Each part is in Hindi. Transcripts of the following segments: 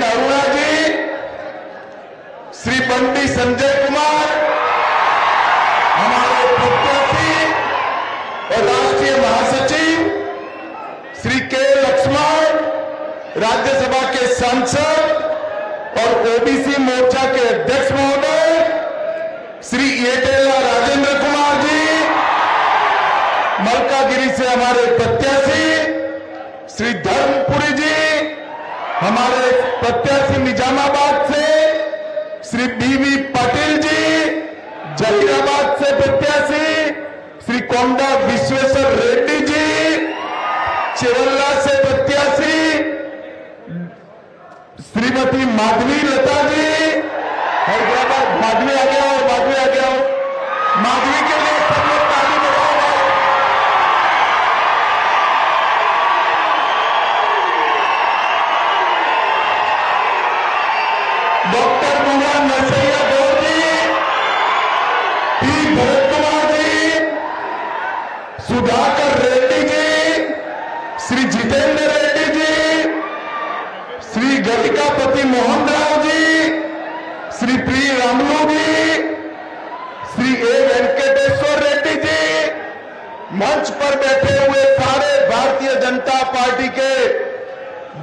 अरुणा जी, श्री बंटी संजय कुमार, हमारे प्रत्याशी और राष्ट्रीय महासचिव श्री के लक्ष्मण, राज्यसभा के सांसद और ओबीसी मोर्चा के अध्यक्ष महोदय श्री येटेला राजेंद्र कुमार जी, मलकागिरी से हमारे प्रत्याशी श्री धर्मपुरी जी, हमारे प्रत्याशी निजामाबाद से श्री बीवी पाटिल जी, जहीराबाद से प्रत्याशी श्री कोंडा विश्वेश्वर रेड्डी जी, चेवल्ला से प्रत्याशी श्रीमती माधवी लता जी, हैदराबाद। माधवी आ गया हो, माधवी आ गया हो। माधवी के लिए सब लोग ताली बजाओ। डॉक्टर मोहन नरसैया गौर जी, पी भरत कुमार जी, सुधाकर रेड्डी जी, श्री जितेंद्र रेड्डी जी, श्री गलिकापति मोहन राव जी, श्री प्रिय रामलू जी, श्री ए वेंकटेश्वर रेड्डी जी, मंच पर बैठे हुए सारे भारतीय जनता पार्टी के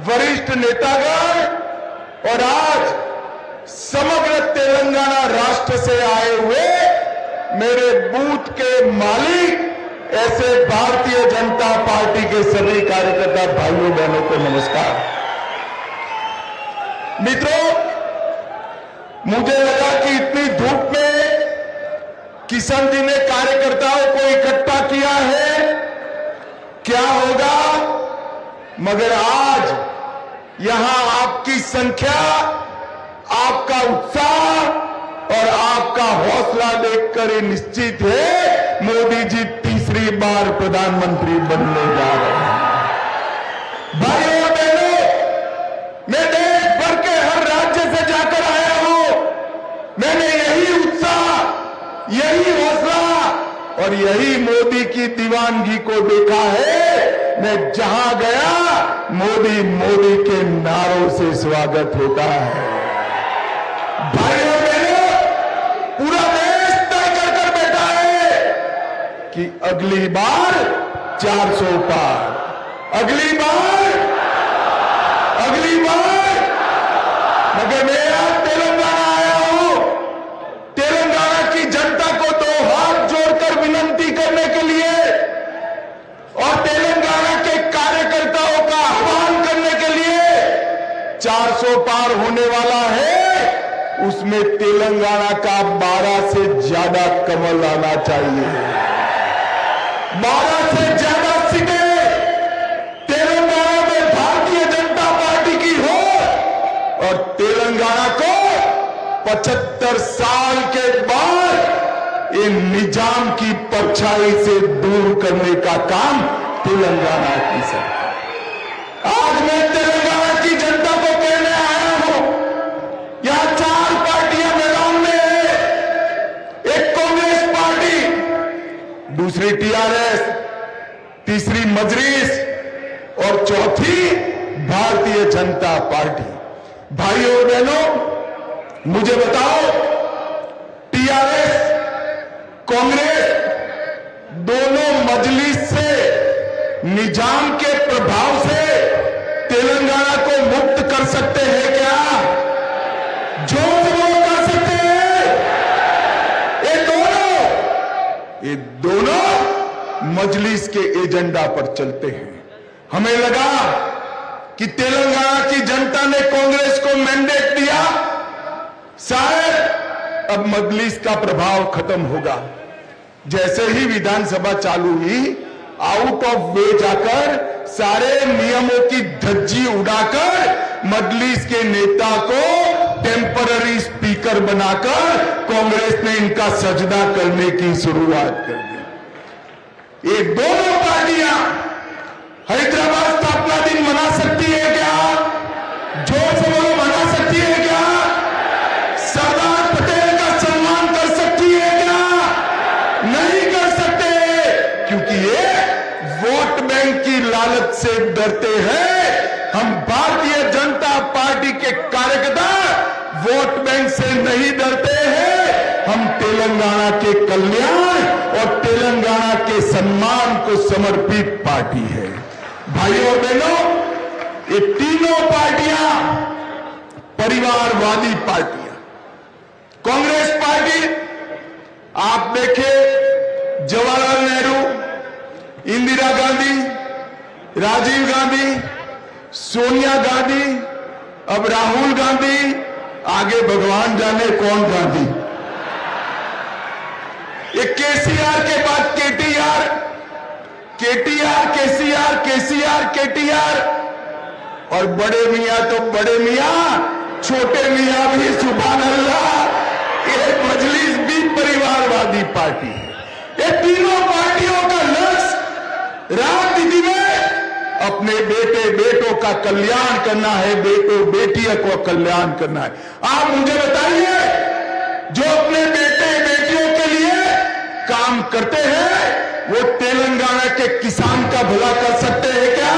वरिष्ठ नेतागण और आज समग्र तेलंगाना राष्ट्र से आए हुए मेरे बूथ के मालिक, ऐसे भारतीय जनता पार्टी के सभी कार्यकर्ता भाइयों बहनों को नमस्कार। मित्रों, मुझे लगा कि इतनी धूप में किशन जी ने कार्यकर्ताओं को इकट्ठा किया है, क्या होगा, मगर आज यहां आपकी संख्या, आपका उत्साह और आपका हौसला देखकर ये निश्चित है मोदी जी तीसरी बार प्रधानमंत्री बनने जा रहे हैं। भाइयों और बहनों, मैं देश भर के हर राज्य से जाकर आया हूं। मैंने यही उत्साह, यही हौसला और यही मोदी की दीवानगी को देखा है। मैं जहां गया, मोदी मोदी के नारों से स्वागत होता है। भाइयों बहनों, पूरा देश तय कर बैठा है कि अगली बार 400 पार, अगली बार। मगर मैं आज तेलंगाना आया हूं, तेलंगाना की जनता को दो हाथ जोड़कर विनती करने के लिए और तेलंगाना के कार्यकर्ताओं का आह्वान करने के लिए 400 पार होने वाला है। उसमें तेलंगाना का 12 से ज्यादा कमल आना चाहिए। 12 से ज्यादा सीटें तेलंगाना में भारतीय जनता पार्टी की हो और तेलंगाना को 75 साल के बाद इन निजाम की परछाई से दूर करने का काम तेलंगाना की सरकार। आज मैं तेलंगाना की जनता को कहने आया हूं, यहां 4 पार्टियां मैदान में है। एक कांग्रेस पार्टी, दूसरी टीआरएस, तीसरी मजलिस और चौथी भारतीय जनता पार्टी। भाइयों और बहनों, मुझे बताओ, टीआरएस, कांग्रेस दोनों मजलिस से, निजाम के प्रभाव से तेलंगाना को मुक्त कर सकते हैं क्या? जो कर सकते हैं। ये दोनों मजलिस के एजेंडा पर चलते हैं। हमें लगा कि तेलंगाना की जनता ने कांग्रेस को मैंडेट दिया, शायद अब मजलिस का प्रभाव खत्म होगा। जैसे ही विधानसभा चालू हुई, आउट ऑफ वे जाकर सारे नियमों की धज्जी उड़ाकर मजलिस के नेता को टेम्पररी स्पीकर बनाकर कांग्रेस ने इनका सजदा करने की शुरुआत कर दी। ये दोनों पार्टियां हैदराबाद स्थापना दिन मना सकती है क्या? जोर से बोलो, मना सकती है क्या? सरदार पटेल का सम्मान कर सकती है क्या? नहीं कर सकते, क्योंकि ये वोट बैंक की लालच से डरते हैं हम भारतीय जनता पार्टी के कार्यकर्ता वोट बैंक से नहीं डरते हैं। हम तेलंगाना के कल्याण और तेलंगाना के सम्मान को समर्पित पार्टी है। भाइयों और बहनों, ये तीनों पार्टियां परिवारवादी पार्टियां। कांग्रेस पार्टी, आप देखें, जवाहरलाल नेहरू, इंदिरा गांधी, राजीव गांधी, सोनिया गांधी, अब राहुल गांधी, आगे भगवान जाने कौन गांधी। ये केसीआर के बाद KTR, KTR KCR, KCR KTR, और बड़े मियां तो बड़े मियां, छोटे मियां भी सुभान अल्लाह। ये मजलिस भी परिवारवादी पार्टी है। ये तीनों पार्टियों का लक्ष्य राजनीति में अपने बेटे बेटों का कल्याण करना है, बेटों बेटियों को कल्याण करना है। आप मुझे बताइए, जो अपने बेटे बेटियों के लिए काम करते हैं वो तेलंगाना के किसान का भला कर सकते हैं क्या?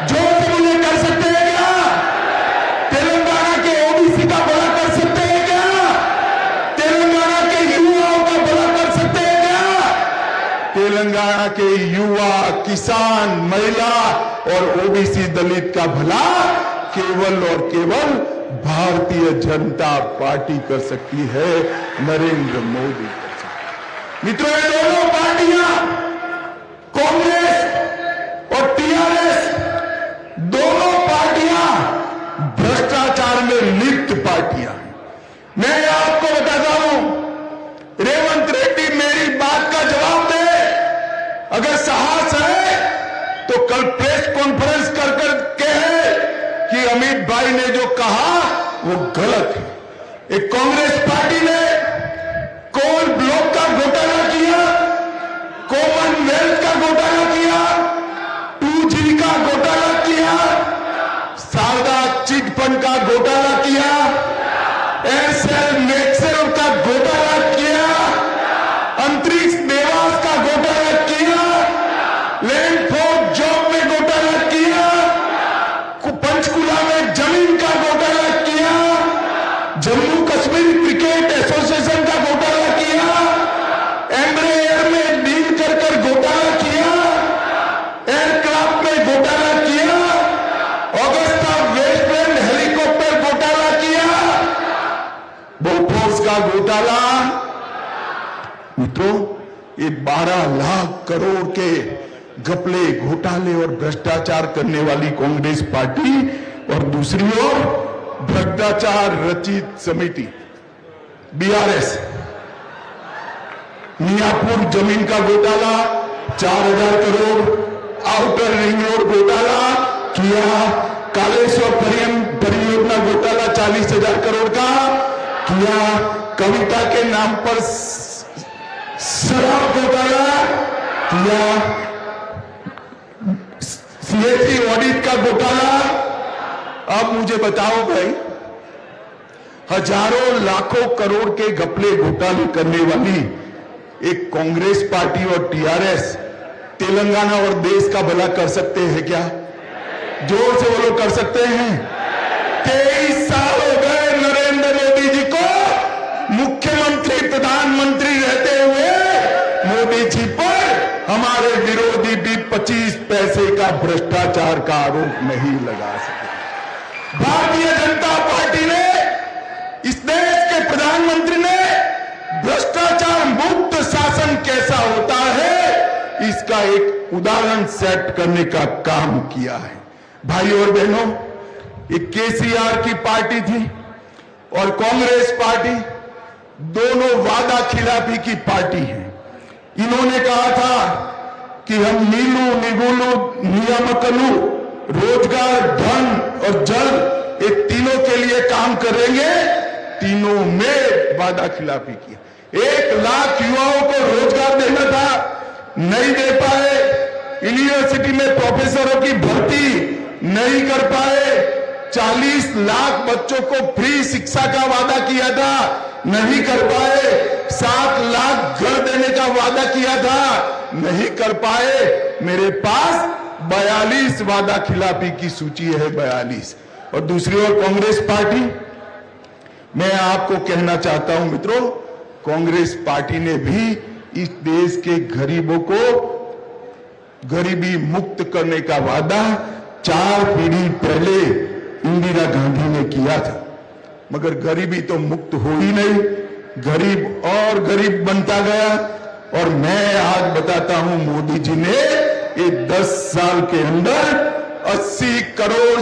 जो मुझे कर सकते हैं क्या? तेलंगाना के ओबीसी का भला कर सकते हैं क्या? तेलंगाना के युवाओं का भला कर सकते हैं क्या? तेलंगाना के युवा, किसान, महिला और ओबीसी दलित का भला केवल और केवल भारतीय जनता पार्टी कर सकती है, नरेंद्र मोदी कर सकती है। मित्रों, ये दोनों पार्टियां, कांग्रेस और टीआरएस, दोनों पार्टियां भ्रष्टाचार में लिप्त पार्टियां हैं। मैं आपको बताता हूं, रेवंत रेड्डी मेरी बात का जवाब दे। अगर साहस है तो कल प्रेस कॉन्फ्रेंस कर कहे कि अमित भाई ने जो कहा वो गलत है। एक कांग्रेस पार्टी ने कोल ब्लॉक का घोटाला किया, कॉमनवेल्थ का घोटाला किया, 2G का घोटाला किया, शारदा चिट फंड का घोटाला किया, एयरसेल मैक्सेल का घोटाला किया, अंतरिक्ष देवास का घोटाला किया, लैंड फोर्स जॉब में घोटाला किया, पंचकुला में जमीन का घोटाला किया, जम्मू कश्मीर क्रिकेट एसोसिएशन का घोटाला किया, एम्ब्रेयर में डील कर घोटाला किया, एयरक्राफ्ट में घोटाला किया, ऑगस्टा वेस्टलैंड हेलीकॉप्टर घोटाला किया, बोफोर्स का घोटाला। मित्रों, ये 12 लाख करोड़ के घपले, घोटाले और भ्रष्टाचार करने वाली कांग्रेस पार्टी और दूसरी ओर भ्रष्टाचार रचित समिति बीआरएस, मियापुर जमीन का घोटाला 4000 करोड़, आउटर रिंग रोड घोटाला किया, कालेश्वर परियोजना घोटाला 40,000 करोड़ का किया, कविता के नाम पर शराब घोटाला किया, सीएससी ऑडिट का घोटाला। अब मुझे बताओ भाई, हजारों लाखों करोड़ के घपले घोटाले करने वाली एक कांग्रेस पार्टी और टीआरएस तेलंगाना और देश का भला कर सकते हैं क्या? जोर से बोलो, कर सकते हैं? 23 साल हो गए नरेंद्र मोदी जी को मुख्यमंत्री प्रधानमंत्री रहते हुए। मोदी जी पर हमारे विरोधी भी 25 पैसे का भ्रष्टाचार का आरोप नहीं लगा सके। भारतीय जनता पार्टी ने, इस देश के प्रधानमंत्री ने भ्रष्टाचार मुक्त शासन कैसा होता है इसका एक उदाहरण सेट करने का काम किया है। भाइयों और बहनों, ये केसीआर की पार्टी थी और कांग्रेस पार्टी, दोनों वादा खिलाफी की पार्टी है। इन्होंने कहा था कि हम नीलू निगुलू नियामकलू, रोजगार, धन और जल, ये तीनों के लिए काम करेंगे। तीनों में वादा खिलाफी किया। 1 लाख युवाओं को रोजगार देना था, नहीं दे पाए। यूनिवर्सिटी में प्रोफेसरों की भर्ती नहीं कर पाए। 40 लाख बच्चों को फ्री शिक्षा का वादा किया था, नहीं कर पाए। 7 लाख घर देने का वादा किया था, नहीं कर पाए। मेरे पास 42 वादा खिलाफी की सूची है, 42। और दूसरी ओर कांग्रेस पार्टी, मैं आपको कहना चाहता हूं मित्रों, कांग्रेस पार्टी ने भी इस देश के गरीबों को गरीबी मुक्त करने का वादा 4 पीढ़ी पहले इंदिरा गांधी ने किया था, मगर गरीबी तो मुक्त हो ही नहीं, गरीब और गरीब बनता गया। और मैं आज बताता हूं, मोदी जी ने ये 10 साल के अंदर 80 करोड़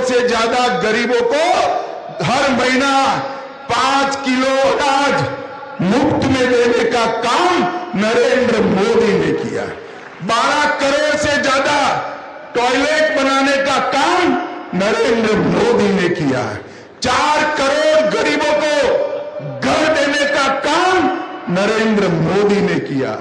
से ज्यादा गरीबों को हर महीना 5 किलो अनाज मुफ्त में देने का काम नरेंद्र मोदी ने किया। 12 करोड़ से ज्यादा टॉयलेट बनाने का काम नरेंद्र मोदी ने किया। 4 करोड़ गरीबों को घर देने का काम नरेंद्र मोदी ने किया।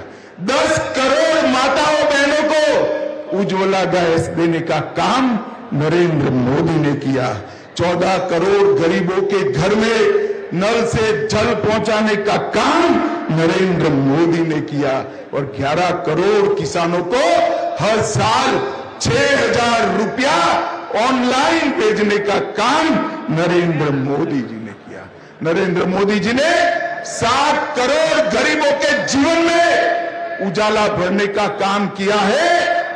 10 करोड़ माताओं बहनों को उज्ज्वला गैस देने का काम नरेंद्र मोदी ने किया। 14 करोड़ गरीबों के घर में नल से जल पहुंचाने का काम नरेंद्र मोदी ने किया। और 11 करोड़ किसानों को हर साल 6,000 रुपया ऑनलाइन भेजने का काम नरेंद्र मोदी जी ने किया। नरेंद्र मोदी जी ने 7 करोड़ गरीबों के जीवन में उजाला भरने का काम किया है।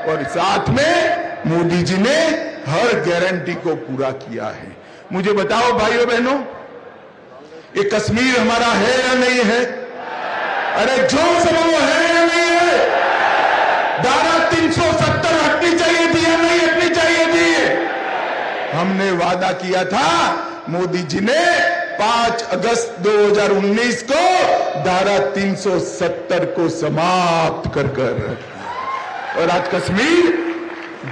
और साथ में मोदी जी ने हर गारंटी को पूरा किया है। मुझे बताओ भाइयों बहनों, ये कश्मीर हमारा है या नहीं है? अरे जो सब वो है या नहीं है? धारा 370 हटनी चाहिए थी या नहीं हटनी चाहिए थी? हमने वादा किया था, मोदी जी ने 5 अगस्त 2019 को धारा 370 को समाप्त कर और आज कश्मीर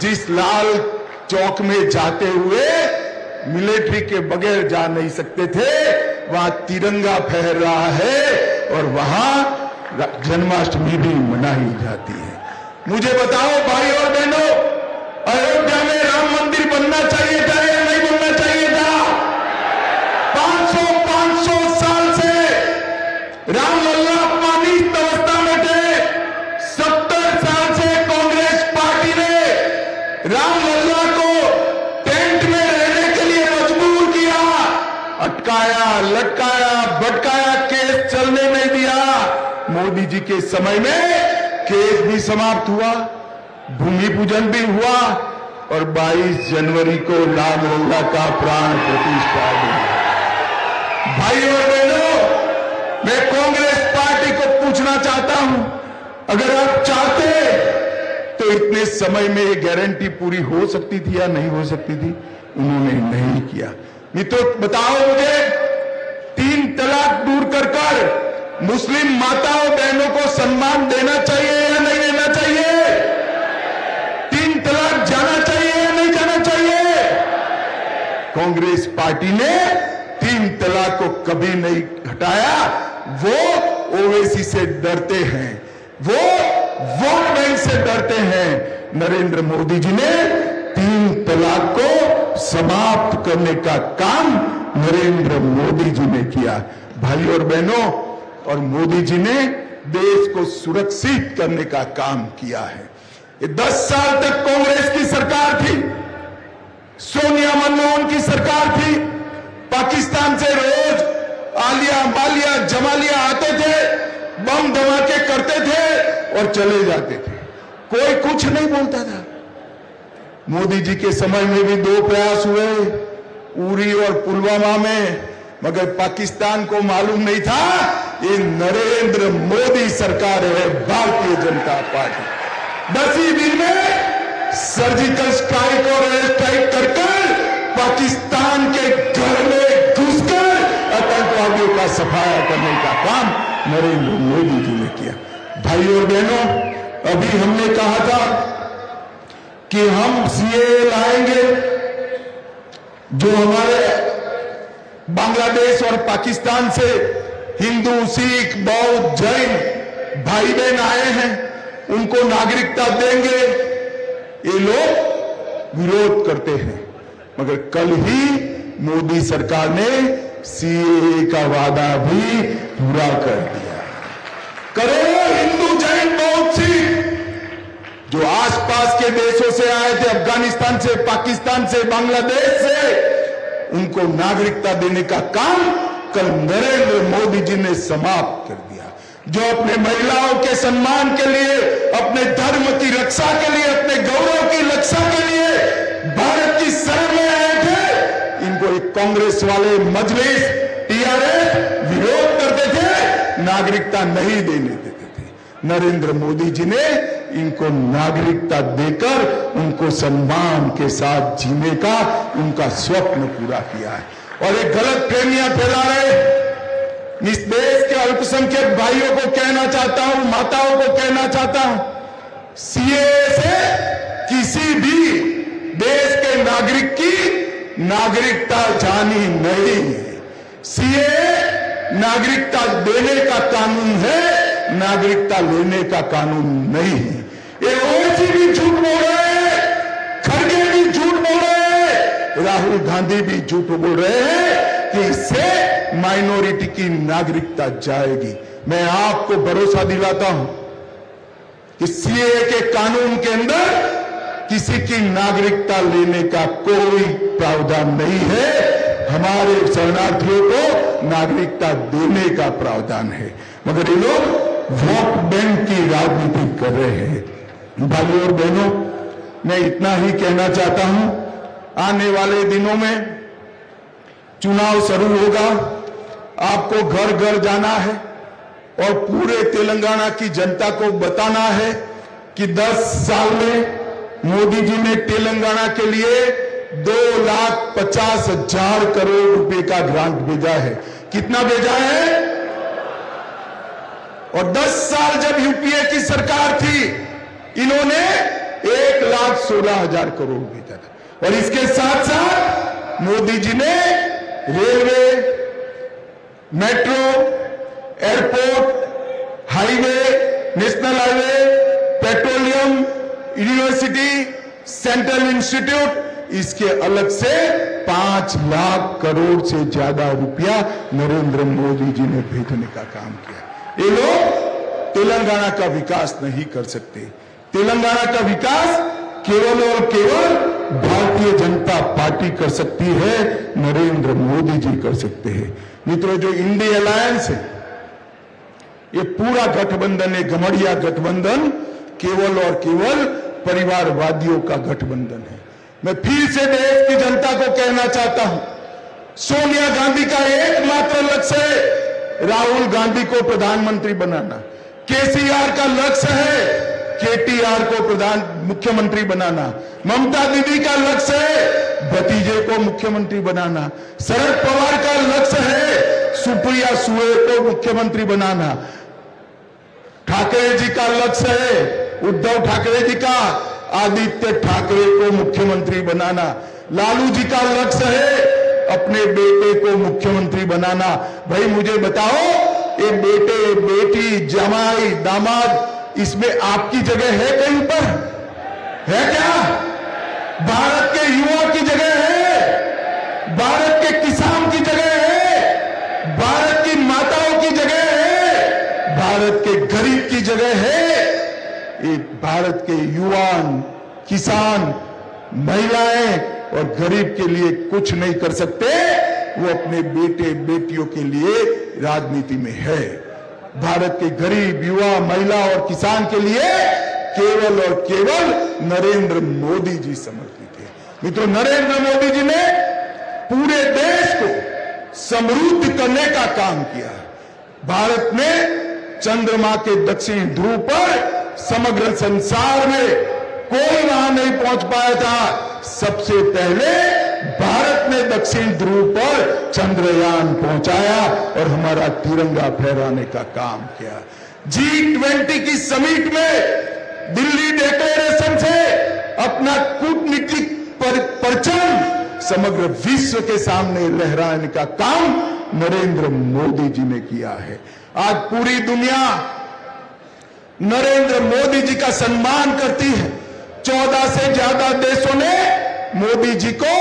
जिस लाल चौक में जाते हुए मिलिट्री के बगैर जा नहीं सकते थे, वहां तिरंगा फहर रहा है और वहां जन्माष्टमी भी मनाई जाती है। मुझे बताओ भाई और बहनों, अयोध्या में राम मंदिर बनना चाहिए था या नहीं बनना चाहिए था? 500 साल से रामलला अपमानित अवस्था में थे। 70 साल से कांग्रेस पार्टी ने रामलला को टेंट में रहने के लिए मजबूर किया, अटकाया, लटकाया, भटकाया, केस चलने नहीं दिया। मोदी जी के समय में केस भी समाप्त हुआ, भूमि पूजन भी हुआ और 22 जनवरी को रामलला का प्राण प्रतिष्ठा भी। भाइयों और बहनों, मैं कांग्रेस पार्टी को पूछना चाहता हूं, अगर आप चाहते तो इतने समय में ये गारंटी पूरी हो सकती थी या नहीं हो सकती थी? उन्होंने नहीं किया। मित्रों बताओ मुझे, 3 तलाक दूर कर मुस्लिम माताओं बहनों को सम्मान देना चाहिए या नहीं देना चाहिए? 3 तलाक जाना चाहिए या नहीं जाना चाहिए? कांग्रेस पार्टी ने 3 तलाक को कभी नहीं हटाया। वो ओवैसी से डरते हैं, वो वोट बैंक से डरते हैं। नरेंद्र मोदी जी ने 3 तलाक को समाप्त करने का काम नरेंद्र मोदी जी ने किया। भाइयों और बहनों, और मोदी जी ने देश को सुरक्षित करने का काम किया है। ये 10 साल तक कांग्रेस की सरकार थी, सोनिया मनमोहन की सरकार थी। पाकिस्तान से रोज आलिया, मालिया, जमालिया आते थे, बम धमाके करते थे और चले जाते थे, कोई कुछ नहीं बोलता था। मोदी जी के समय में भी 2 प्रयास हुए, उरी और पुलवामा में, मगर पाकिस्तान को मालूम नहीं था ये नरेंद्र मोदी सरकार है, भारतीय जनता पार्टी। 10 दिन में सर्जिकल स्ट्राइक और एयर स्ट्राइक कर पाकिस्तान के घर में घुसकर आतंकवादियों का सफाया करने का काम नरेंद्र मोदी जी ने किया। भाइयों और बहनों, अभी हमने कहा था कि हम सीएए लाएंगे, जो हमारे बांग्लादेश और पाकिस्तान से हिंदू, सिख, बौद्ध, जैन भाई बहन आए हैं, उनको नागरिकता देंगे। ये लोग विरोध करते हैं, मगर कल ही मोदी सरकार ने सीएए का वादा भी पूरा कर दिया। करोड़ों हिंदू, जैन, बौद्ध, सिख आसपास के देशों से आए थे, अफगानिस्तान से, पाकिस्तान से, बांग्लादेश से, उनको नागरिकता देने का काम कल नरेंद्र मोदी जी ने समाप्त कर दिया। जो अपने महिलाओं के सम्मान के लिए, अपने धर्म की रक्षा के लिए, अपने गौरव की रक्षा के लिए भारत की शरण में आए थे, इनको एक कांग्रेस वाले मजलिस, टीआरएस विरोध करते थे, नागरिकता नहीं देने देते थे। नरेंद्र मोदी जी ने इनको नागरिकता देकर उनको सम्मान के साथ जीने का उनका स्वप्न पूरा किया है। और एक गलत प्रेमियां फैला रहे, इस देश के अल्पसंख्यक भाइयों को कहना चाहता हूं, माताओं को कहना चाहता हूं, सीएए से किसी भी देश के नागरिक की नागरिकता जानी नहीं है। सीएए नागरिकता देने का कानून है, नागरिकता लेने का कानून नहीं है। ये ओवैसी भी झूठ बोल रहे हैं, खड़गे भी झूठ बोल रहे हैं, राहुल गांधी भी झूठ बोल रहे हैं कि इससे माइनॉरिटी की नागरिकता जाएगी। मैं आपको भरोसा दिलाता हूं कि सीएए के कानून के अंदर किसी की नागरिकता लेने का कोई प्रावधान नहीं है। हमारे शरणार्थियों को नागरिकता देने का प्रावधान है, मगर ये लोग वोट बैंक की राजनीति कर रहे हैं। भाइयों और बहनों, मैं इतना ही कहना चाहता हूं, आने वाले दिनों में चुनाव शुरू होगा, आपको घर घर जाना है और पूरे तेलंगाना की जनता को बताना है कि 10 साल में मोदी जी ने तेलंगाना के लिए 2,50,000 करोड़ रुपए का ग्रांट भेजा है। कितना भेजा है? और 10 साल जब यूपीए की सरकार थी, इन्होंने 1,16,000 करोड़ भेजा था। और इसके साथ साथ मोदी जी ने railway, metro, airport, highway, national highway, petroleum, university, central institute, इसके अलग से 5 लाख करोड़ से ज्यादा रुपया नरेंद्र मोदी जी ने भेजने का काम किया। ये लोग तेलंगाना का विकास नहीं कर सकते। तेलंगाना का विकास केवल और केवल भारतीय जनता पार्टी कर सकती है, नरेंद्र मोदी जी कर सकते हैं। मित्रों, जो इंडिया अलायंस है, ये पूरा गठबंधन है, घमड़िया गठबंधन, केवल और केवल परिवारवादियों का गठबंधन है। मैं फिर से देश की जनता को कहना चाहता हूं, सोनिया गांधी का एकमात्र लक्ष्य है राहुल गांधी को प्रधानमंत्री बनाना। केसीआर का लक्ष्य है केटीआर को मुख्यमंत्री बनाना। ममता दीदी का लक्ष्य है भतीजे को मुख्यमंत्री बनाना। शरद पवार का लक्ष्य है सुप्रिया सुळे को मुख्यमंत्री बनाना। ठाकरे जी का लक्ष्य है, उद्धव ठाकरे जी का, आदित्य ठाकरे को मुख्यमंत्री बनाना। लालू जी का लक्ष्य है अपने बेटे को मुख्यमंत्री बनाना। भाई मुझे बताओ, ये बेटे, बेटी, जमाई, दामाद, इसमें आपकी जगह है कहीं पर? है क्या? भारत के युवा की जगह है, भारत के किसान की जगह है, भारत की माताओं की जगह है, भारत के गरीब की जगह है। ये भारत के युवान, किसान, महिलाएं और गरीब के लिए कुछ नहीं कर सकते, वो अपने बेटे बेटियों के लिए राजनीति में है। भारत के गरीब, युवा, महिला और किसान के लिए केवल और केवल नरेंद्र मोदी जी समर्पित है। मित्रों, नरेंद्र मोदी जी ने पूरे देश को समृद्ध करने का काम किया है। भारत ने चंद्रमा के दक्षिण ध्रुव पर समग्र संसार में कोई वहां नहीं पहुंच पाया था। सबसे पहले भारत ने दक्षिण ध्रुव पर चंद्रयान पहुंचाया और हमारा तिरंगा फहराने का काम किया। G20 की समिट में दिल्ली डिक्लेरेशन से अपना कूटनीतिक परचम समग्र विश्व के सामने लहराने का काम नरेंद्र मोदी जी ने किया है। आज पूरी दुनिया नरेंद्र मोदी जी का सम्मान करती है। 14 से ज्यादा देशों ने मोदी जी को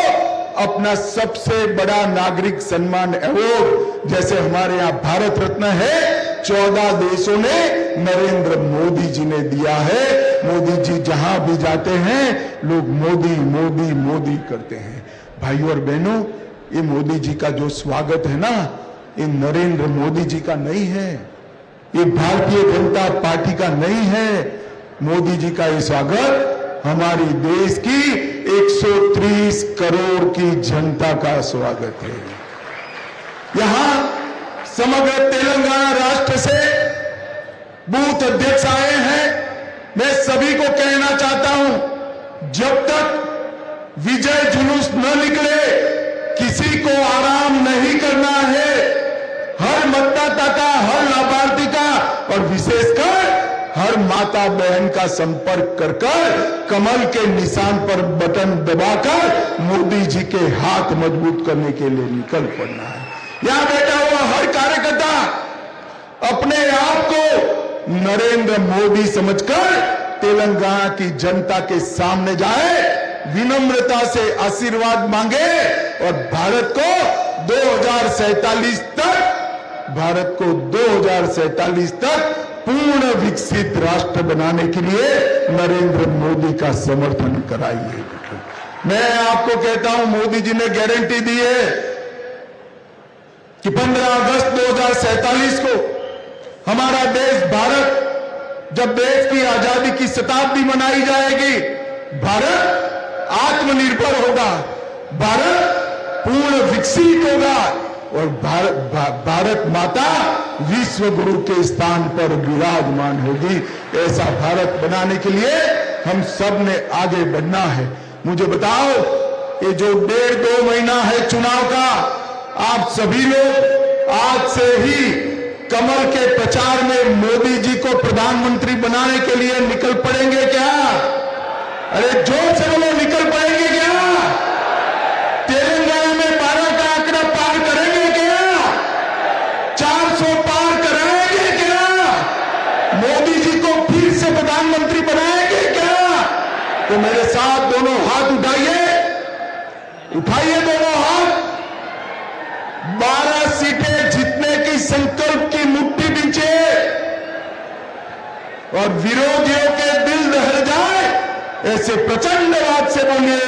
अपना सबसे बड़ा नागरिक सम्मान अवार्ड, जैसे हमारे यहां भारत रत्न है, 14 देशों ने नरेंद्र मोदी जी ने दिया है। मोदी जी जहां भी जाते हैं लोग मोदी मोदी मोदी करते हैं। भाइयों और बहनों, ये मोदी जी का जो स्वागत है ना, ये नरेंद्र मोदी जी का नहीं है, ये भारतीय जनता पार्टी का नहीं है। मोदी जी का ये स्वागत हमारी देश की 130 करोड़ की जनता का स्वागत है। यहां समग्र तेलंगाना राष्ट्र से बूथ अध्यक्ष आए हैं। मैं सभी को कहना चाहता हूं, जब तक विजय जुलूस न निकले किसी को आराम नहीं करना है। हर मतदाता का, हर लाभार्थी का और विशेषकर हर माता बहन का संपर्क कर कमल के निशान पर बटन दबाकर मोदी जी के हाथ मजबूत करने के लिए निकल पड़ना है। यहां बैठा हुआ हर कार्यकर्ता अपने आप को नरेंद्र मोदी समझकर तेलंगाना की जनता के सामने जाए, विनम्रता से आशीर्वाद मांगे और भारत को 2047 तक पूर्ण विकसित राष्ट्र बनाने के लिए नरेंद्र मोदी का समर्थन कराइए। मैं आपको कहता हूं, मोदी जी ने गारंटी दी है कि 15 अगस्त 2047 को हमारा देश भारत, जब देश की आजादी की शताब्दी मनाई जाएगी, भारत आत्मनिर्भर होगा, भारत पूर्ण विकसित होगा और भारत माता विश्व गुरु के स्थान पर विराजमान होगी। ऐसा भारत बनाने के लिए हम सब ने आगे बढ़ना है। मुझे बताओ, ये जो 1.5-2 महीना है चुनाव का, आप सभी लोग आज से ही कमल के प्रचार में मोदी जी को प्रधानमंत्री बनाने के लिए निकल पड़ेंगे क्या? अरे जोर से बोलो, निकल पड़ेंगे क्या? तेलंगाना में 12 का आंकड़ा पार करेंगे क्या? 400 पार कराएंगे क्या? मोदी जी को फिर से प्रधानमंत्री बनाएंगे क्या? तो मेरे साथ दोनों हाथ उठाइए, उठाइए दोनों हाथ। 12 सीटें जीतने की संकल्प की मुट्ठी बींचे और विरोधियों के दिल दहल जाए ऐसे प्रचंड आवाज से बोलिए,